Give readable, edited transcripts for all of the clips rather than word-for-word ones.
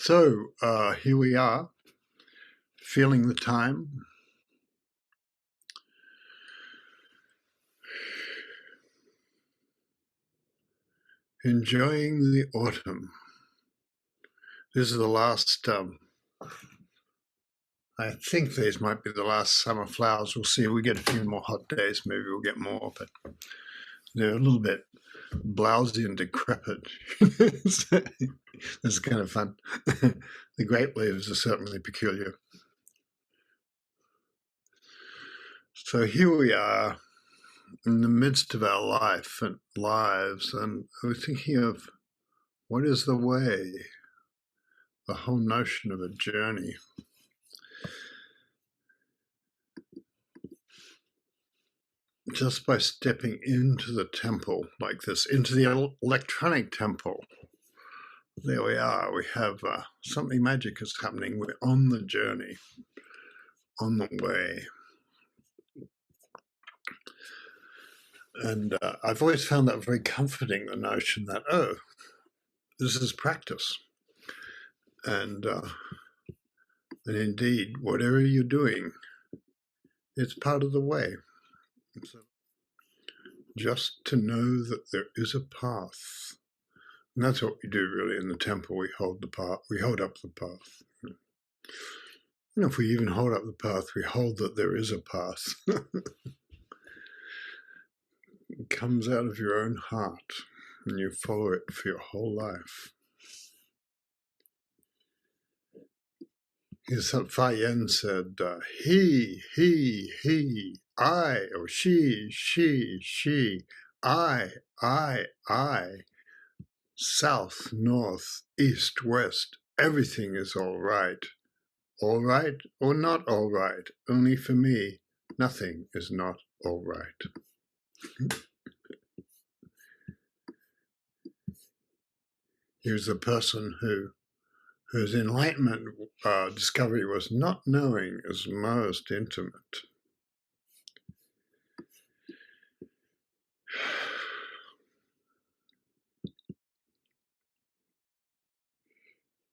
So here we are, feeling the time. Enjoying the autumn. This is the last, I think these might be the last summer flowers. We'll see if we get a few more hot days, maybe we'll get more, but they're a little bit blousy and decrepit. This is kind of fun. The grape leaves are certainly peculiar. So here we are in the midst of our life and lives, and we're thinking of what is the way, the whole notion of a journey. Just by stepping into the temple like this, into the electronic temple, there we are. We have something magic is happening. We're on the journey, on the way. And I've always found that very comforting, the notion that, oh, this is practice. And indeed, whatever you're doing, it's part of the way. So just to know that there is a path. And that's what we do really in the temple. We hold the path, we hold up the path. And if we even hold up the path, we hold that there is a path. It comes out of your own heart and you follow it for your whole life. Here's what Fayen said, he, I, or she, I, south, north, east, west, everything is all right. All right or not all right, only for me, nothing is not all right. Here's a person whose enlightenment discovery was not knowing is most intimate.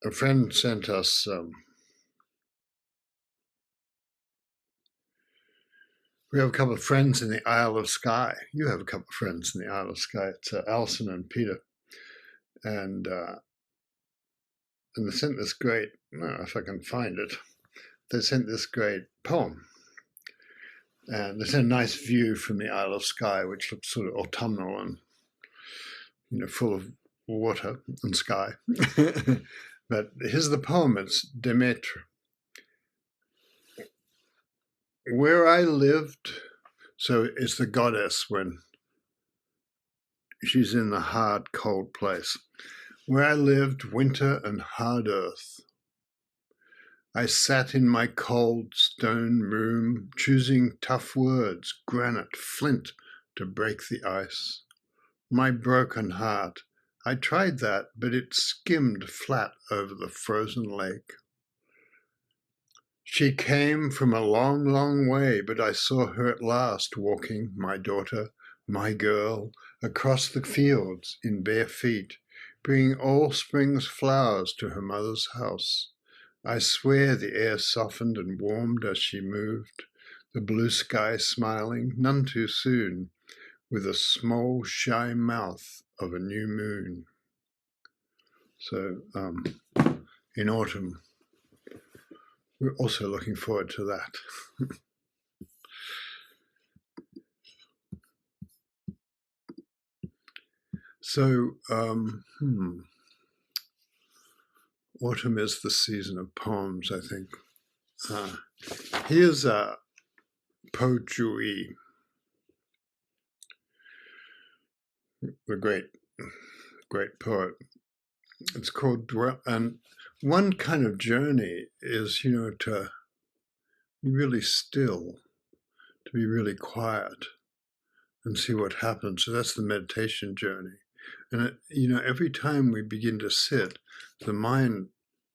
A friend sent us we have a couple of friends in the Isle of Skye. You have a couple of friends in the Isle of Skye. It's Alison and Peter. And they sent this great, I don't know if I can find it, they sent this great poem. And they sent a nice view from the Isle of Skye, which looks sort of autumnal and, full of water and sky. But here's the poem, it's Demetre. Where I lived, so it's the goddess when she's in the hard, cold place. Where I lived, winter and hard earth. I sat in my cold stone room, choosing tough words, granite, flint, to break the ice. My broken heart, I tried that, but it skimmed flat over the frozen lake. She came from a long, long way, but I saw her at last walking, my daughter, my girl, across the fields in bare feet, bringing all spring's flowers to her mother's house. I swear the air softened and warmed as she moved, the blue sky smiling, none too soon, with a small, shy mouth of a new moon. So in autumn, we're also looking forward to that. So, autumn is the season of poems, I think. Here's Po Chui, the great poet. It's called Dwell, and one kind of journey is, to be really still, to be really quiet and see what happens. So that's the meditation journey. And, every time we begin to sit, the mind,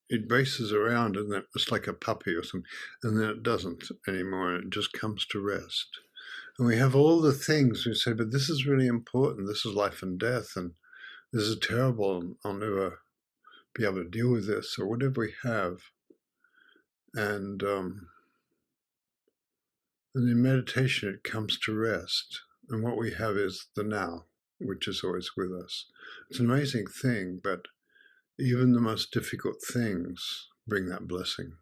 it races around and then it's like a puppy or something, and then it doesn't anymore, and it just comes to rest. And we have all the things we say, but this is really important. This is life and death, and this is terrible. I'll never be able to deal with this or whatever we have. And in meditation, it comes to rest. And what we have is the now, which is always with us. It's an amazing thing, but even the most difficult things bring that blessing.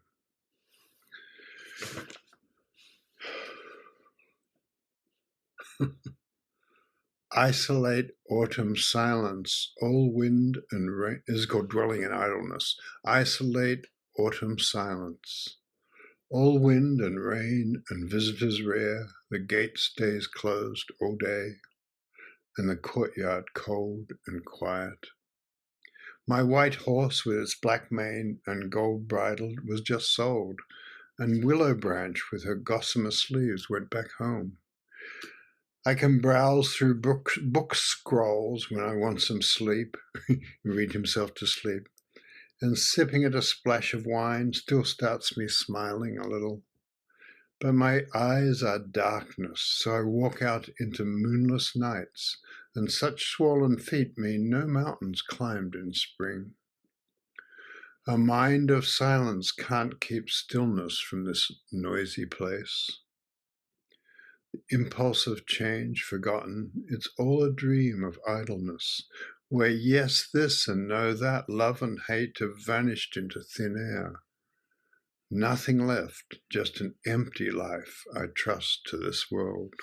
Isolate autumn silence, all wind and rain. This is called dwelling in idleness. Isolate autumn silence, all wind and rain and visitors rare. The gate stays closed all day, and the courtyard cold and quiet. My white horse with its black mane and gold bridled was just sold, and Willow Branch with her gossamer sleeves went back home. I can browse through book scrolls when I want some sleep, read himself to sleep, and sipping at a splash of wine still starts me smiling a little. But my eyes are darkness, so I walk out into moonless nights, and such swollen feet mean no mountains climbed in spring. A mind of silence can't keep stillness from this noisy place. Impulsive change forgotten, it's all a dream of idleness, where yes this and no that, love and hate have vanished into thin air. Nothing left, just an empty life I trust to this world.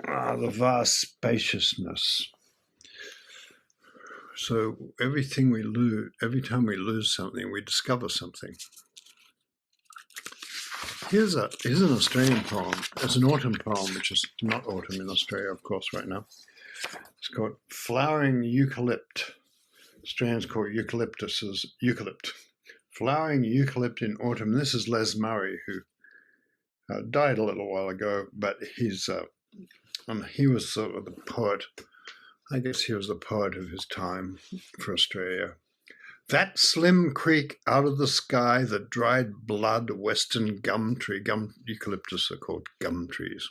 The vast spaciousness. So everything we lose, every time we lose something, we discover something. Here's an Australian poem. It's an autumn poem, which is not autumn in Australia, of course, right now. It's called Flowering Eucalypt. Australians call eucalyptuses eucalypt. Flowering Eucalypt in Autumn. This is Les Murray, who died a little while ago, but he was sort of the poet. I guess he was the poet of his time for Australia. That slim creek out of the sky, the dried blood western gum tree. Eucalyptus are called gum trees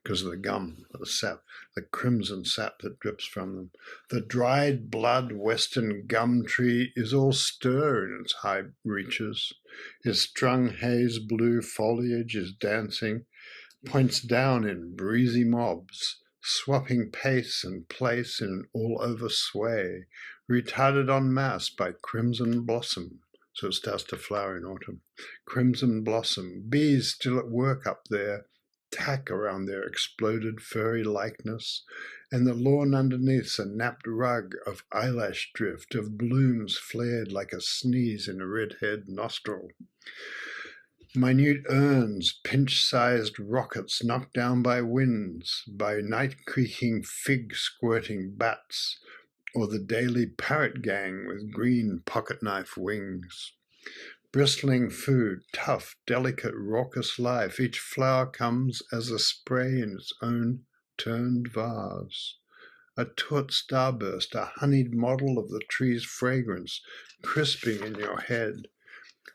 because of the gum, the sap, the crimson sap that drips from them. The dried blood western gum tree is all stir in its high reaches. His strung haze blue foliage is dancing, points down in breezy mobs, swapping pace and place in an all-over sway, retarded en masse by crimson blossom. So it starts to flower in autumn. Crimson blossom, bees still at work up there, tack around their exploded furry likeness, and the lawn underneath's a napped rug of eyelash drift, of blooms flared like a sneeze in a red-haired nostril. Minute urns, pinch-sized rockets knocked down by winds, by night-creaking fig-squirting bats, or the daily parrot gang with green pocket-knife wings. Bristling food, tough, delicate, raucous life, each flower comes as a spray in its own turned vase. A taut starburst, a honeyed model of the tree's fragrance, crisping in your head.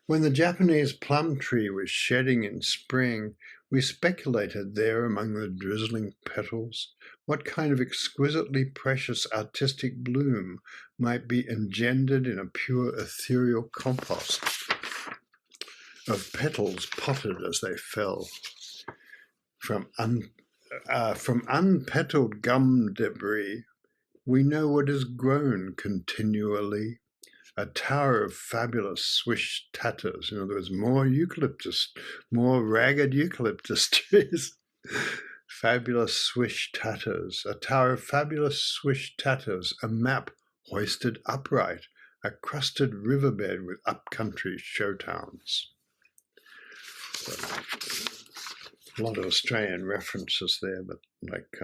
When the Japanese plum tree was shedding in spring, we speculated there among the drizzling petals what kind of exquisitely precious artistic bloom might be engendered in a pure ethereal compost of petals potted as they fell. From unpetaled gum debris, we know what is grown continually. A tower of fabulous swish tatters. In other words, more eucalyptus, more ragged eucalyptus trees. Fabulous swish tatters. A tower of fabulous swish tatters. A map hoisted upright. A crusted riverbed with upcountry showtowns. So, a lot of Australian references there, but like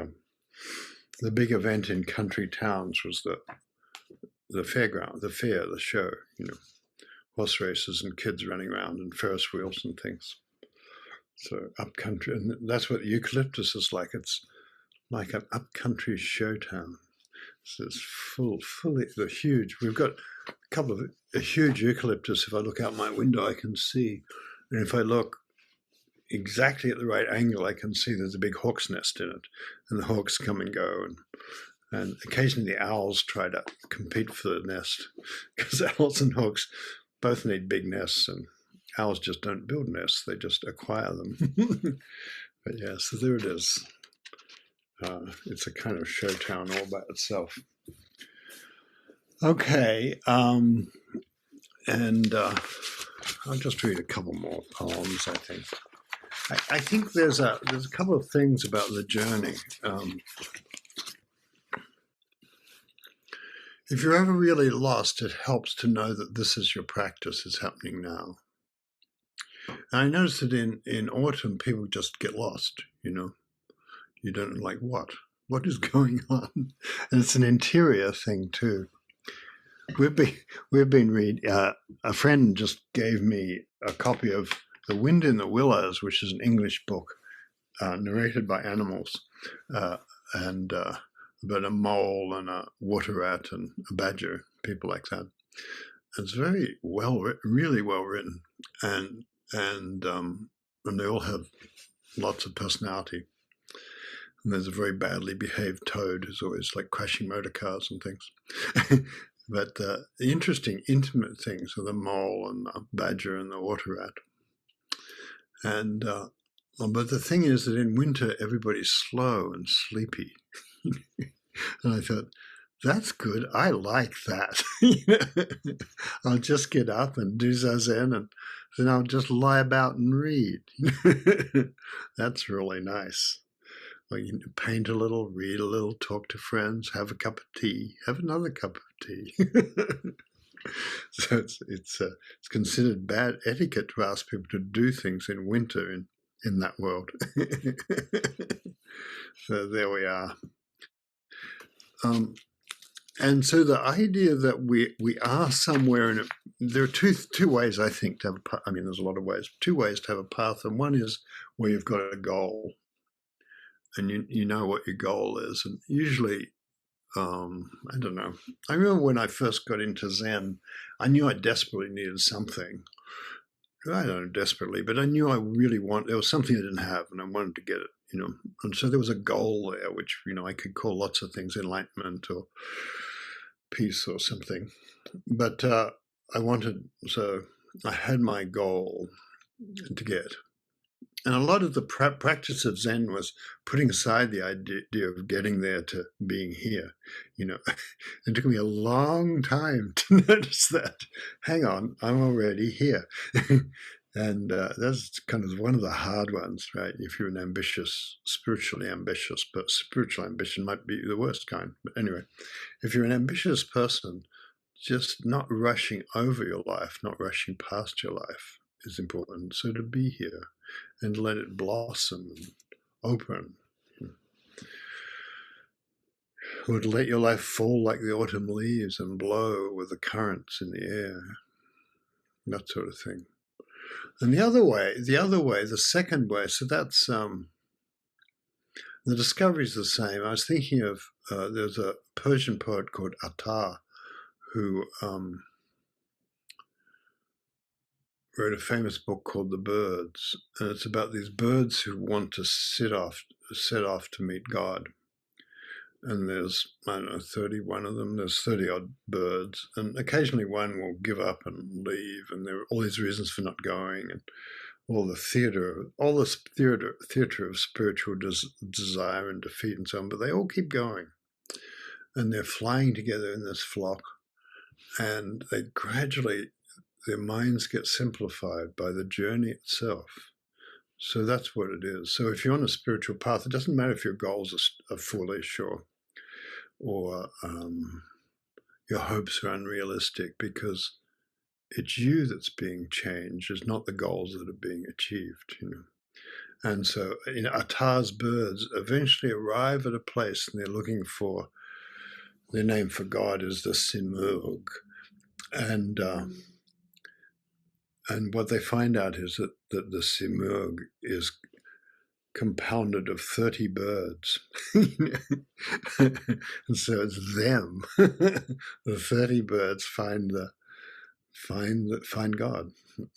the big event in country towns was the fairground, the fair, the show, horse races and kids running around and Ferris wheels and things. So upcountry, and that's what eucalyptus is like. It's like an upcountry showtown. So it's fully, the huge, we've got a couple of a huge eucalyptus. If I look out my window, I can see, and if I look exactly at the right angle, I can see there's a big hawk's nest in it, and the hawks come and go, and And occasionally the owls try to compete for the nest because owls and hawks both need big nests, and owls just don't build nests, they just acquire them. But yeah, so there it is. It's a kind of showtown all by itself. Okay, and I'll just read a couple more poems, I think. I think there's a couple of things about the journey. If you're ever really lost, it helps to know that this is your practice, is happening now. And I noticed that in autumn, people just get lost, you know. You don't know, like, what is going on? And it's an interior thing too. We've been reading. A friend just gave me a copy of The Wind in the Willows, which is an English book narrated by animals, and about a mole and a water rat and a badger, people like that. It's very well written, really well written, and they all have lots of personality. And there's a very badly behaved toad who's always like crashing motor cars and things. But the interesting, intimate things are the mole and the badger and the water rat. And but the thing is that in winter everybody's slow and sleepy. And I thought, that's good. I like that. I'll just get up and do zazen, and then I'll just lie about and read. That's really nice. Like, you paint a little, read a little, talk to friends, have a cup of tea, have another cup of tea. So it's considered bad etiquette to ask people to do things in winter in that world. So there we are. And so the idea that we are somewhere in there are two ways, I think, to have a, I mean, there's a lot of ways, two ways to have a path. And one is where you've got a goal and you know what your goal is. And usually, I don't know. I remember when I first got into Zen, I knew I desperately needed something. I don't know desperately, but I knew I really there was something I didn't have and I wanted to get it, you know. And so there was a goal there, which, you know, I could call lots of things enlightenment or peace or something. But so I had my goal to get. And a lot of the practice of Zen was putting aside the idea of getting there to being here. You know, it took me a long time to notice that. Hang on, I'm already here. And that's kind of one of the hard ones, right? If you're spiritually ambitious, but spiritual ambition might be the worst kind. But anyway, if you're an ambitious person, just not rushing over your life, not rushing past your life is important. So to be here and let it blossom and open, or to let your life fall like the autumn leaves and blow with the currents in the air, that sort of thing. And the other way, the second way, so that's the discovery is the same. I was thinking of there's a Persian poet called Attar who wrote a famous book called The Birds, and it's about these birds who want to set off to meet God. And there's, I don't know, 31 of them. There's 30 odd birds, and occasionally one will give up and leave, and there are all these reasons for not going, and all this theater of spiritual desire and defeat and so on. But they all keep going, and they're flying together in this flock, and they gradually, their minds get simplified by the journey itself. So that's what it is. So if you're on a spiritual path, it doesn't matter if your goals are foolish or your hopes are unrealistic, because it's you that's being changed. It's not the goals that are being achieved, you know. And so in Attar's birds eventually arrive at a place, and they're looking for, their name for God is the Simurg. And what they find out is that the Simurg is compounded of 30 birds. And so it's them. The 30 birds find God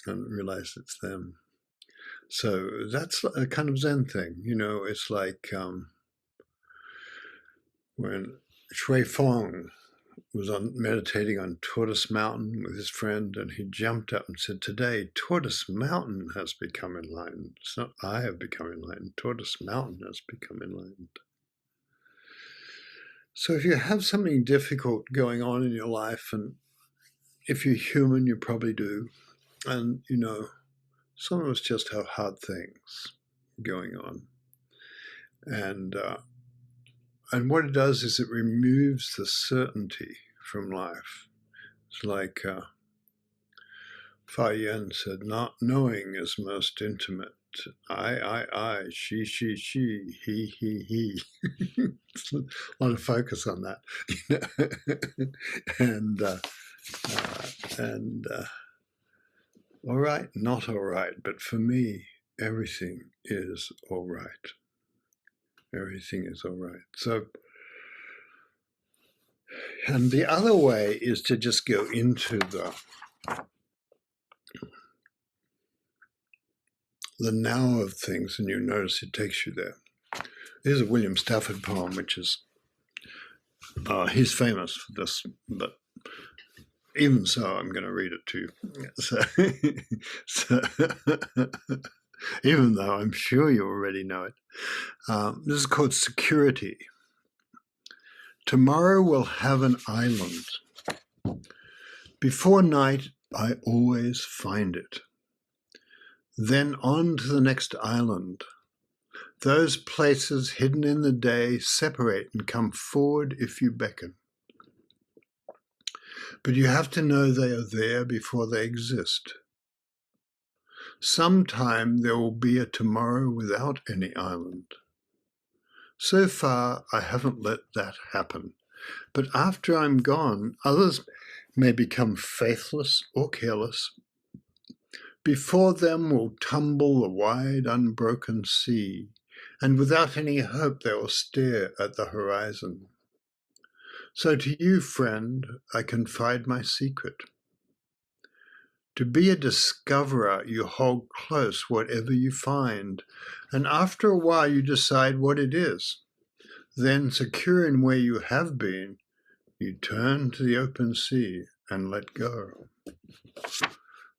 and realize it's them. So that's a kind of Zen thing, you know. It's like when Shui Fong was meditating on Tortoise Mountain with his friend, and he jumped up and said, "Today, Tortoise Mountain has become enlightened. It's not I have become enlightened. Tortoise Mountain has become enlightened." So if you have something difficult going on in your life, and if you're human, you probably do, and some of us just have hard things going on, and what it does is it removes the certainty from life. It's like Fayen said, "Not knowing is most intimate. I, she, he." A lot of focus on that, and all right, not all right, but for me, everything is all right. Everything is all right. So, and the other way is to just go into the now of things, and you notice it takes you there. Here's a William Stafford poem, which is, he's famous for this, but even so, I'm going to read it to you. So even though I'm sure you already know it. This is called Security. Tomorrow we'll have an island. Before night, I always find it. Then on to the next island. Those places hidden in the day separate and come forward if you beckon. But you have to know they are there before they exist. Sometime there will be a tomorrow without any island. So far, I haven't let that happen. But after I'm gone, others may become faithless or careless. Before them will tumble the wide, unbroken sea, and without any hope they will stare at the horizon. So to you, friend, I confide my secret. To be a discoverer, you hold close whatever you find, and after a while you decide what it is. Then, secure in where you have been, you turn to the open sea and let go.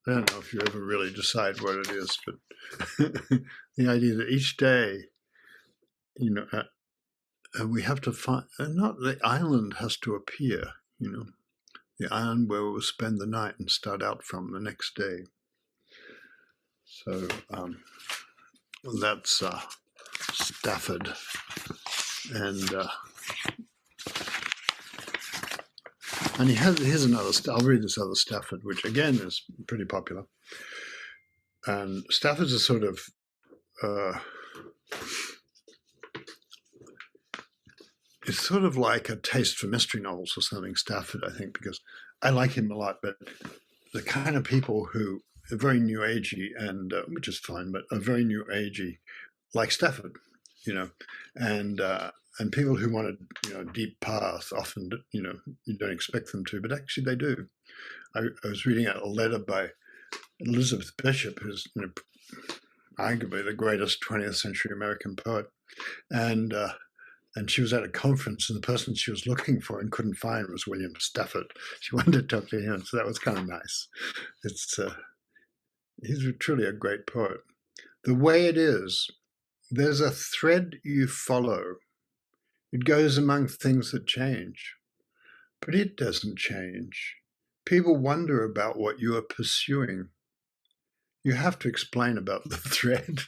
I don't know if you ever really decide what it is, but the idea that each day, we have to find, not the island has to appear, the island where we'll spend the night and start out from the next day. So that's Stafford, and here's another. I'll read this other Stafford, which again is pretty popular. And Stafford's a sort of it's sort of like a taste for mystery novels or something, Stafford, I think, because I like him a lot, but the kind of people who are very new agey, and which is fine, but are very new agey, like Stafford, and people who want a deep path often, you don't expect them to, but actually they do. I was reading a letter by Elizabeth Bishop, who's arguably the greatest 20th century American poet, and she was at a conference, and the person she was looking for and couldn't find was William Stafford. She wanted to talk to him, so that was kind of nice. He's truly a great poet. The way it is, there's a thread you follow. It goes among things that change, but it doesn't change. People wonder about what you are pursuing. You have to explain about the thread.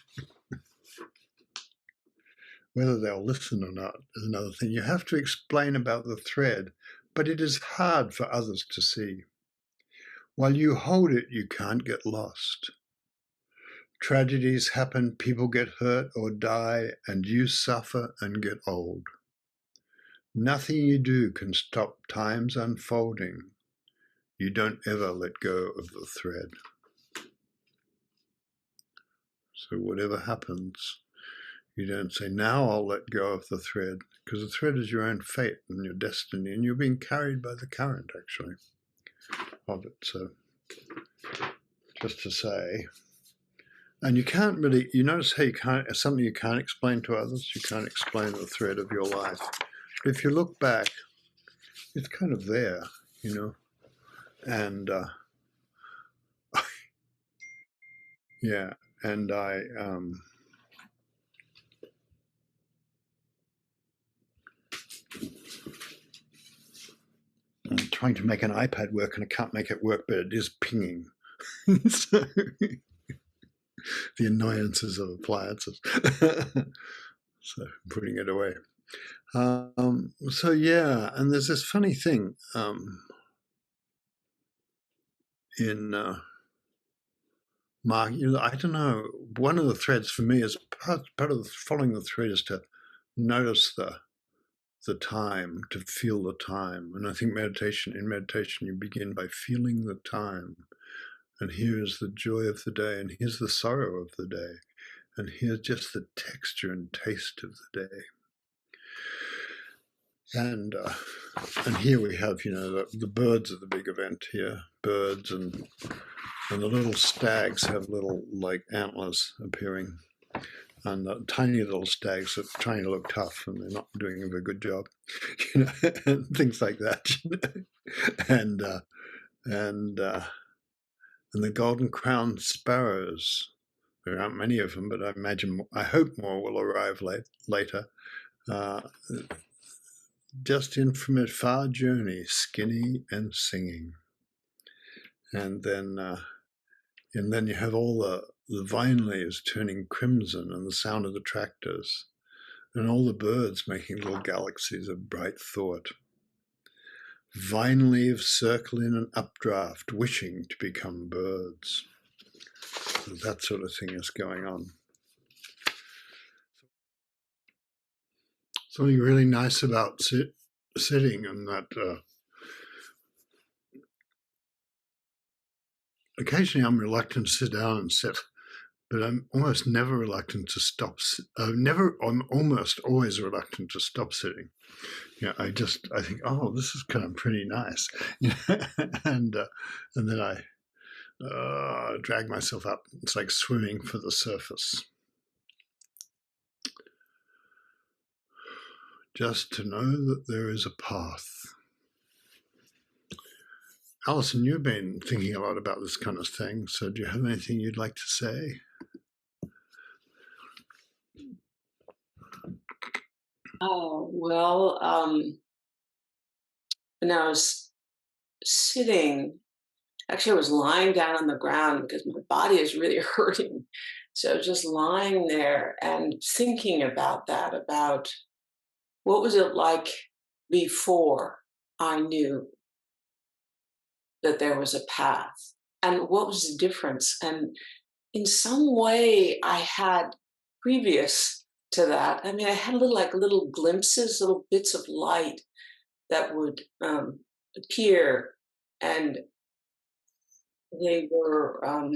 Whether they'll listen or not is another thing. You have to explain about the thread, but it is hard for others to see. While you hold it, you can't get lost. Tragedies happen, people get hurt or die, and you suffer and get old. Nothing you do can stop time's unfolding. You don't ever let go of the thread. So whatever happens, you don't say, now I'll let go of the thread, because the thread is your own fate and your destiny, and you're being carried by the current, actually, of it. So just to say, and you can't really, you notice how you can't, something you can't explain to others, you can't explain the thread of your life. But if you look back, it's kind of there, and yeah, and I'm trying to make an iPad work and I can't make it work, but it is pinging. So, the annoyances of appliances. So I'm putting it away. So yeah, and there's this funny thing in Mark. I don't know. One of the threads for me is part of following the thread is to notice the time, to feel the time. And I think in meditation, you begin by feeling the time. And here's the joy of the day, and here's the sorrow of the day, and here's just the texture and taste of the day. And here we have, the birds are the big event here. Birds and the little stags have little like antlers appearing, and the tiny little stags are trying to look tough, and they're not doing a very good job, and things like that, and the golden-crowned sparrows. There aren't many of them, but I hope more will arrive later. Just in from a far journey, skinny and singing. And then you have all the vine leaves turning crimson and the sound of the tractors, and all the birds making little galaxies of bright thought. Vine leaves circle in an updraft, wishing to become birds. So that sort of thing is going on. Something really nice about sitting, and that occasionally I'm reluctant to sit down and sit, but I'm almost never reluctant to stop. I'm almost always reluctant to stop sitting. I think, oh, this is kind of pretty nice, and then I drag myself up. It's like swimming for the surface. Just to know that there is a path. Alison, you've been thinking a lot about this kind of thing, so do you have anything you'd like to say? Oh, well, when I was sitting, actually, I was lying down on the ground because my body is really hurting. So just lying there and thinking about that, about what was it like before I knew that there was a path, and what was the difference? And in some way, I had previous to that, I mean, I had little glimpses, little bits of light that would appear, and they were. I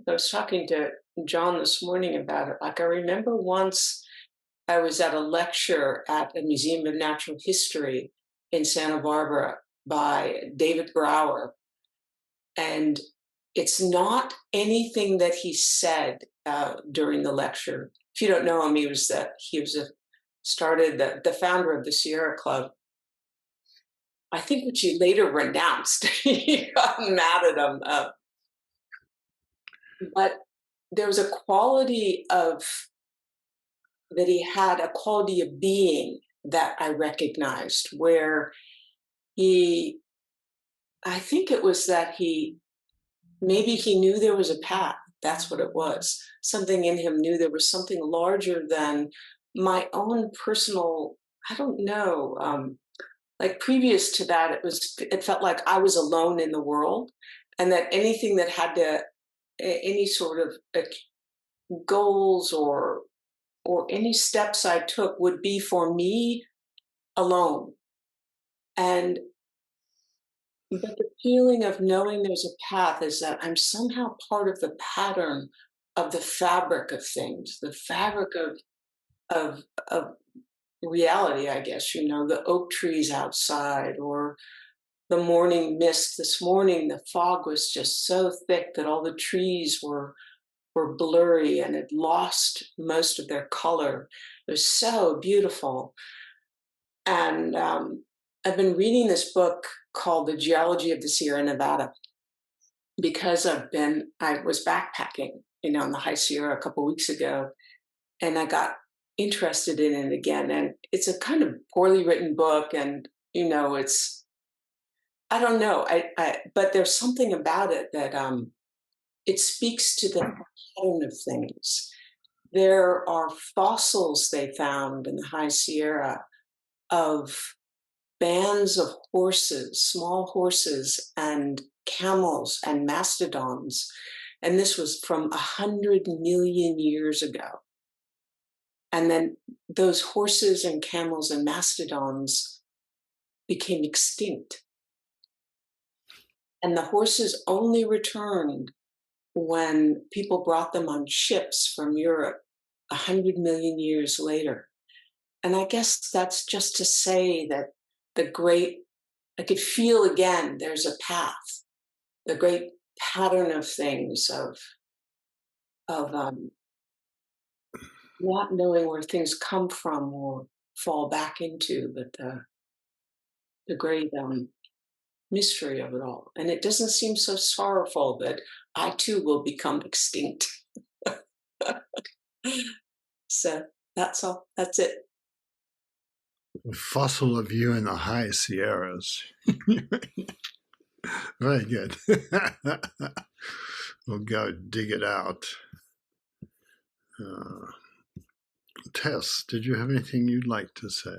was talking to John this morning about it. Like, I remember once I was at a lecture at the Museum of Natural History in Santa Barbara by David Brower, and it's not anything that he said during the lecture. If you don't know him, started the founder of the Sierra Club. I think which he later renounced. He got mad at him. But there was a quality that he had, a quality of being that I recognized, where I think it was that maybe he knew there was a path. That's what it was. Something in him knew there was something larger than my own personal, I don't know. Like previous to that, it felt like I was alone in the world, and that anything that had any sort of goals or any steps I took would be for me alone. But the feeling of knowing there's a path is that I'm somehow part of the pattern of the fabric of things, the fabric of reality, I guess, the oak trees outside, or the morning mist. This morning, the fog was just so thick that all the trees were blurry and had lost most of their color. It was so beautiful. And I've been reading this book called The Geology of the Sierra Nevada because I was backpacking, in the High Sierra a couple weeks ago, and I got interested in it again. And it's a kind of poorly written book, and it's I don't know, but there's something about it that it speaks to the pattern of things. There are fossils they found in the High Sierra of bands of horses, small horses, and camels and mastodons. And this was from 100 million years ago. And then those horses and camels and mastodons became extinct. And the horses only returned when people brought them on ships from Europe 100 million years later. And I guess that's just to say that I could feel again, there's a path, the great pattern of things of not knowing where things come from or fall back into, but the great mystery of it all. And it doesn't seem so sorrowful that I too will become extinct. So that's all. That's it. A fossil of you in the high Sierras. Very good. We'll go dig it out. Tess, did you have anything you'd like to say?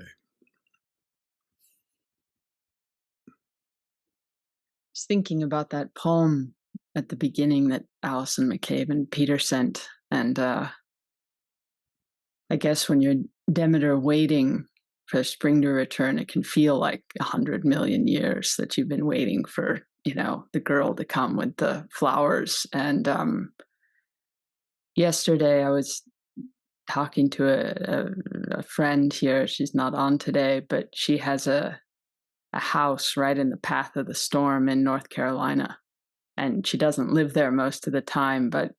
Was thinking about that poem at the beginning that Allison McCabe and Peter sent. And I guess when you're Demeter waiting for spring to return, it can feel like 100 million years that you've been waiting for, the girl to come with the flowers. And yesterday I was talking to a friend here. She's not on today, but she has a house right in the path of the storm in North Carolina. And she doesn't live there most of the time, but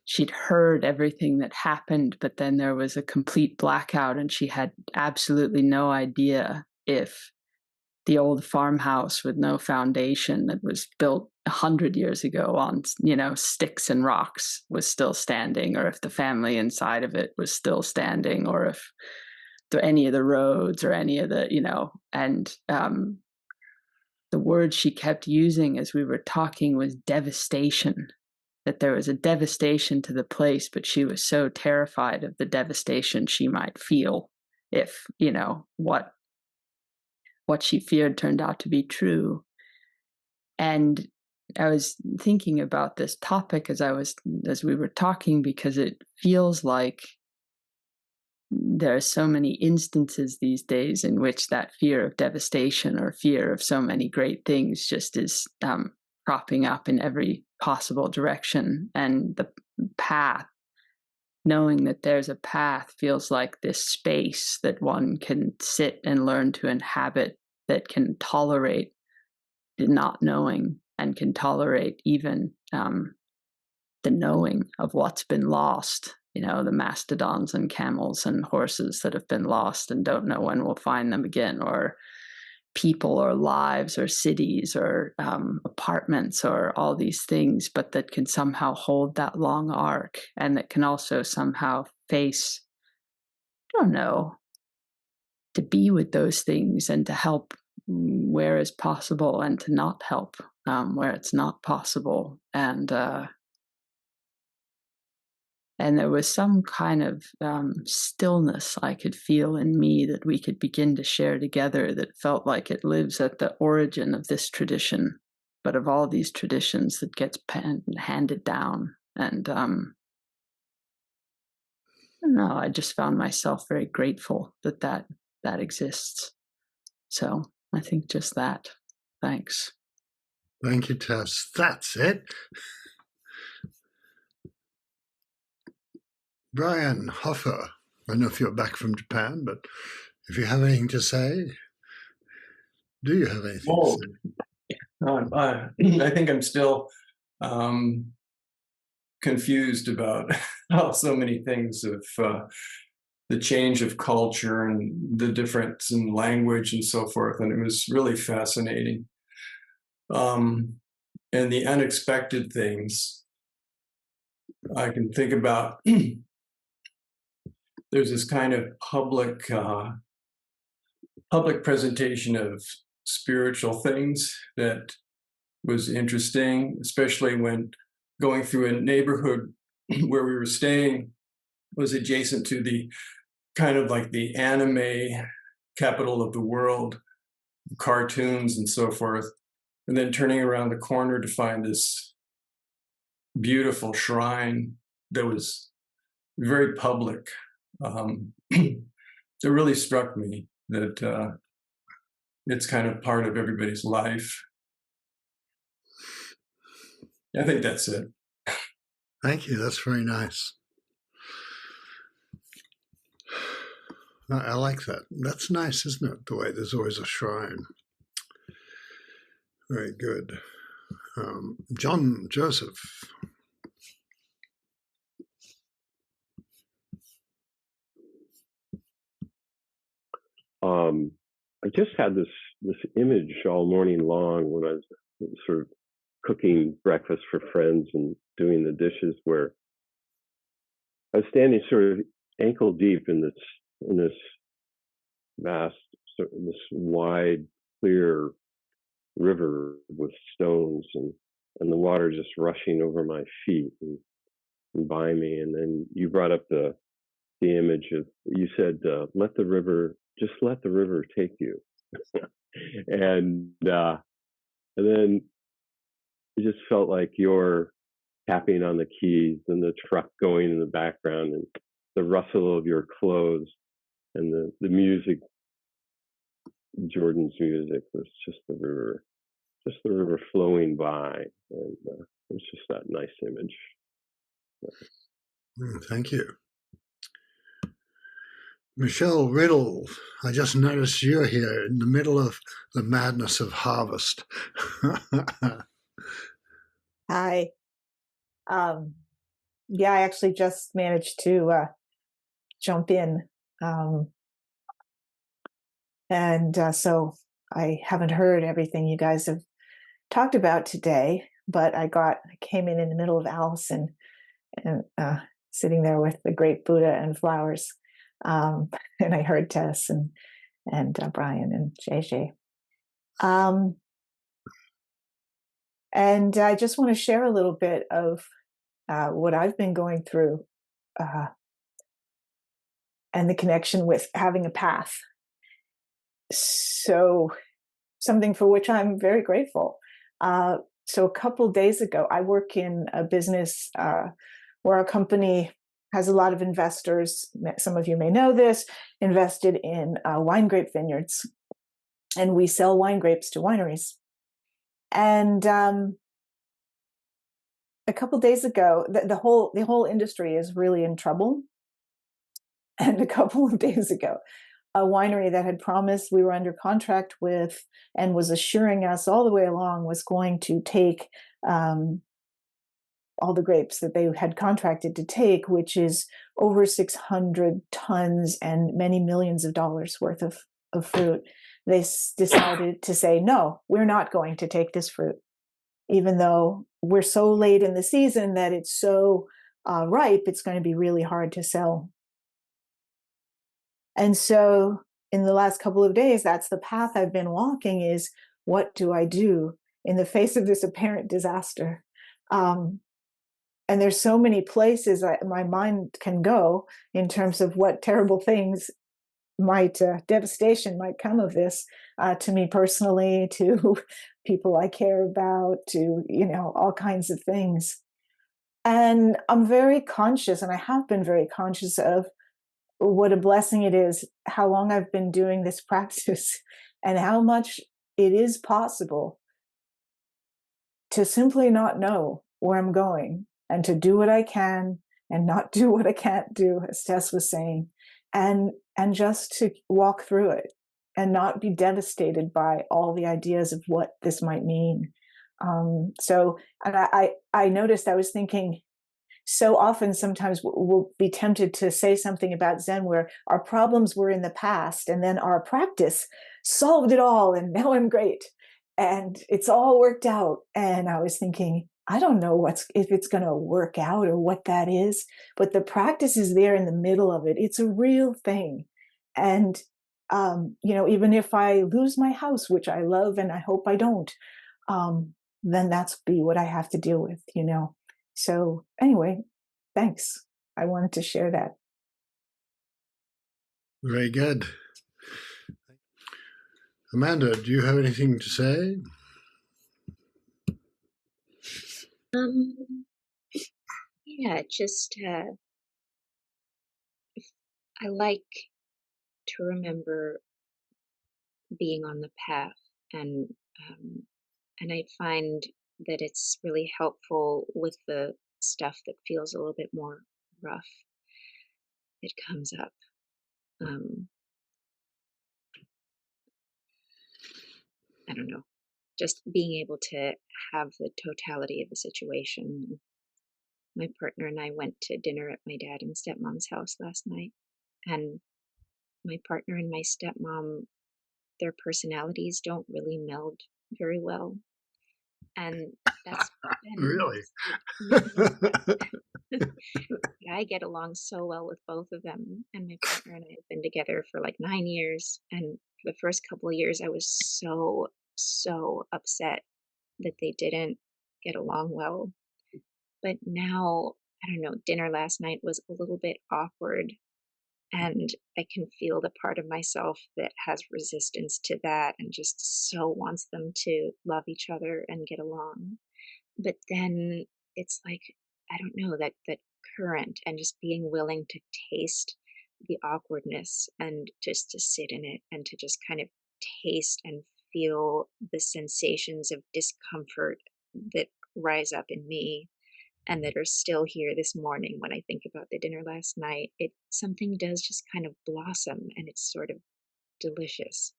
she'd heard everything that happened, but then there was a complete blackout, and she had absolutely no idea if the old farmhouse with no foundation that was built 100 years ago on, sticks and rocks was still standing, or if the family inside of it was still standing, or if any of the roads or any of the, and the word she kept using as we were talking was devastation, that there was a devastation to the place, but she was so terrified of the devastation she might feel if, what she feared turned out to be true. And I was thinking about this topic as we were talking, because it feels like there are so many instances these days in which that fear of devastation or fear of so many great things just is cropping up in every possible direction. And the path, knowing that there's a path, feels like this space that one can sit and learn to inhabit, that can tolerate the not knowing and can tolerate even the knowing of what's been lost. The mastodons and camels and horses that have been lost and don't know when we'll find them again, or people or lives or cities or apartments or all these things, but that can somehow hold that long arc, and that can also somehow face, to be with those things and to help where is possible and to not help where it's not possible. And there was some kind of stillness I could feel in me that we could begin to share together, that felt like it lives at the origin of this tradition, but of all these traditions that gets handed down. And I don't know, I just found myself very grateful that exists. So I think just that. Thanks. Thank you, Tess. That's it. Brian Hoffer, I don't know if you're back from Japan, but if you have anything to say, do you have anything to say? I think I'm still confused about how so many things have the change of culture and the difference in language and so forth. And it was really fascinating. And the unexpected things I can think about. There's this kind of public presentation of spiritual things that was interesting, especially when going through a neighborhood where we were staying was adjacent to the kind of like the anime capital of the world, cartoons and so forth, and then turning around the corner to find this beautiful shrine that was very public. It really struck me that it's kind of part of everybody's life. I think that's it. Thank you. That's very nice. I like that. That's nice, isn't it? The way there's always a shrine. Very good. John Joseph. I just had this image all morning long when I was sort of cooking breakfast for friends and doing the dishes, where I was standing sort of ankle deep in this vast, this wide, clear river with stones and the water just rushing over my feet and by me. And then you brought up the image of, you said, let the river take you. and then it just felt like you're tapping on the keys and the truck going in the background and the rustle of your clothes and the music, Jordan's music, was just the river flowing by. And it's just that nice image. Thank you. Michelle Riddle, I just noticed you're here in the middle of the madness of harvest. Hi. Yeah, I actually just managed to jump in. So I haven't heard everything you guys have talked about today, but I came in the middle of Alice and sitting there with the great Buddha and flowers. And I heard Tess and Brian and JJ. And I just want to share a little bit of what I've been going through and the connection with having a path. So something for which I'm very grateful. So a couple of days ago, I work in a business where our company has a lot of investors. Some of you may know this, invested in wine grape vineyards. And we sell wine grapes to wineries. And a couple of days ago, the whole industry is really in trouble. And a couple of days ago, a winery that had promised we were under contract with and was assuring us all the way along was going to take all the grapes that they had contracted to take, which is over 600 tons and many millions of dollars worth of fruit. They decided to say, no, we're not going to take this fruit, even though we're so late in the season that it's so ripe, it's going to be really hard to sell. And so in the last couple of days, that's the path I've been walking, is what do I do in the face of this apparent disaster? And there's so many places my mind can go in terms of what terrible things devastation might come of this, to me personally, to people I care about, to, all kinds of things. And I'm very conscious, and I have been very conscious of what a blessing it is, how long I've been doing this practice, and how much it is possible to simply not know where I'm going, and to do what I can and not do what I can't do, as Tess was saying, and just to walk through it and not be devastated by all the ideas of what this might mean. I noticed, I was thinking, so often, sometimes we'll be tempted to say something about Zen where our problems were in the past and then our practice solved it all and now I'm great and it's all worked out. And I was thinking, I don't know if it's going to work out or what that is, but the practice is there in the middle of it. It's a real thing. And even if I lose my house, which I love and I hope I don't, then that's be what I have to deal with, So anyway, thanks. I wanted to share that. Very good. Amanda, do you have anything to say? Yeah, just I like to remember being on the path, and I find that it's really helpful with the stuff that feels a little bit more rough that comes up. I don't know, just being able to have the totality of the situation. My partner and I went to dinner at my dad and stepmom's house last night, and my partner and my stepmom, their personalities don't really meld very well, and that's been Really? I get along so well with both of them, and my partner and I have been together for like 9 years, and for the first couple of years I was so upset that they didn't get along well. But now, I don't know, dinner last night was a little bit awkward, and I can feel the part of myself that has resistance to that and just so wants them to love each other and get along. But then it's like, I don't know, that current and just being willing to taste the awkwardness and just to sit in it and to just kind of taste and feel the sensations of discomfort that rise up in me and that are still here this morning when I think about the dinner last night. Something does just kind of blossom, and it's sort of delicious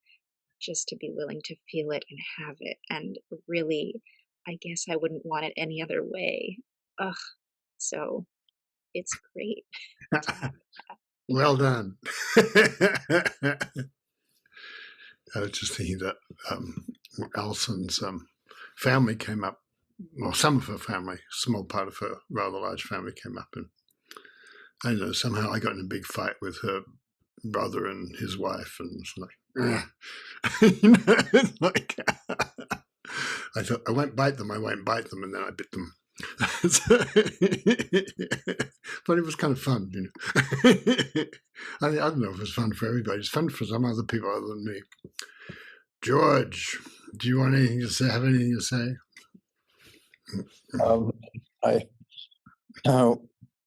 just to be willing to feel it and have it. And really, I guess I wouldn't want it any other way. Ugh. So it's great. Well done. I was just thinking that Allison's family came up, well, some of her family, small part of her rather large family came up, and I don't know, somehow I got in a big fight with her brother and his wife, and it's like, it's like I thought, I won't bite them, and then I bit them. But it was kind of fun, I don't know if it was fun for everybody. It's fun for some other people other than me. George, do you want anything to say? Have anything to say?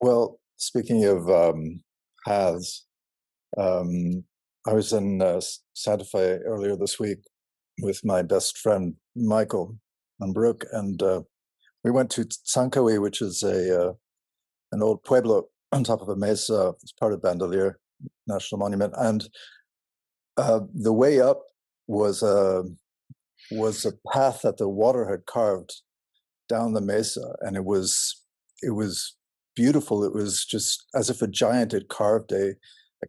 Well, speaking of paths, I was in Santa Fe earlier this week with my best friend Michael and Brooke, and we went to Tsankoe, which is an old pueblo on top of a mesa. It's part of Bandelier National Monument, and the way up was a path that the water had carved down the mesa, and it was beautiful. It was just as if a giant had carved a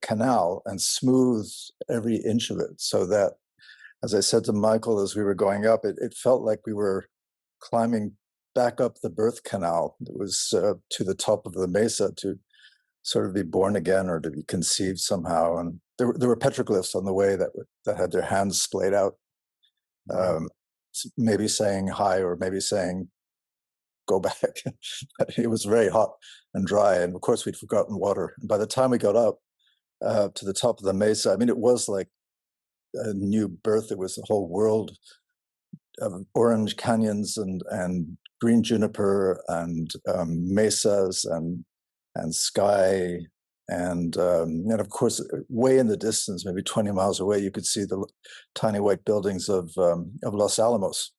canal and smoothed every inch of it, so that, as I said to Michael as we were going up, it felt like we were climbing back up the birth canal. It was to the top of the mesa to sort of be born again or to be conceived somehow. And there were petroglyphs on the way that had their hands splayed out, maybe saying hi or maybe saying go back. It was very hot and dry, and of course we'd forgotten water. And by the time we got up to the top of the mesa, I mean, it was like a new birth. It was a whole world of orange canyons and green juniper and mesas and sky, and of course, way in the distance, maybe 20 miles away, you could see the tiny white buildings of Los Alamos,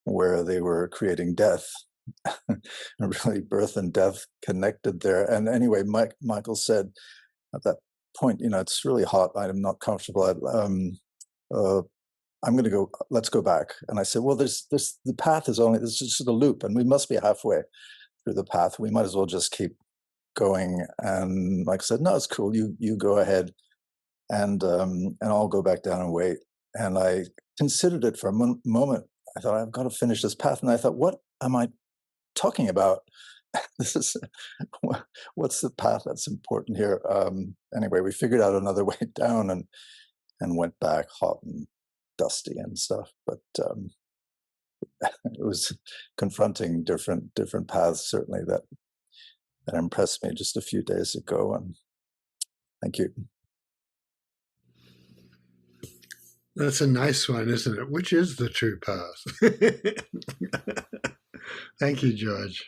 where they were creating death. And really, birth and death connected there. And anyway, Michael said at that point, it's really hot. I'm not comfortable. I'm going to go. Let's go back. And I said, well, the path is only, this is just a loop, and we must be halfway. the path. We might as well just keep going. And Mike said, no, it's cool. You go ahead, and I'll go back down and wait. And I considered it for a moment. I thought, I've got to finish this path. And I thought, what am I talking about? This is what's the path that's important here? Anyway, we figured out another way down and went back hot and dusty and stuff. But it was confronting different paths, certainly, that impressed me just a few days ago. And thank you. That's a nice one, isn't it? Which is the true path? Thank you, George.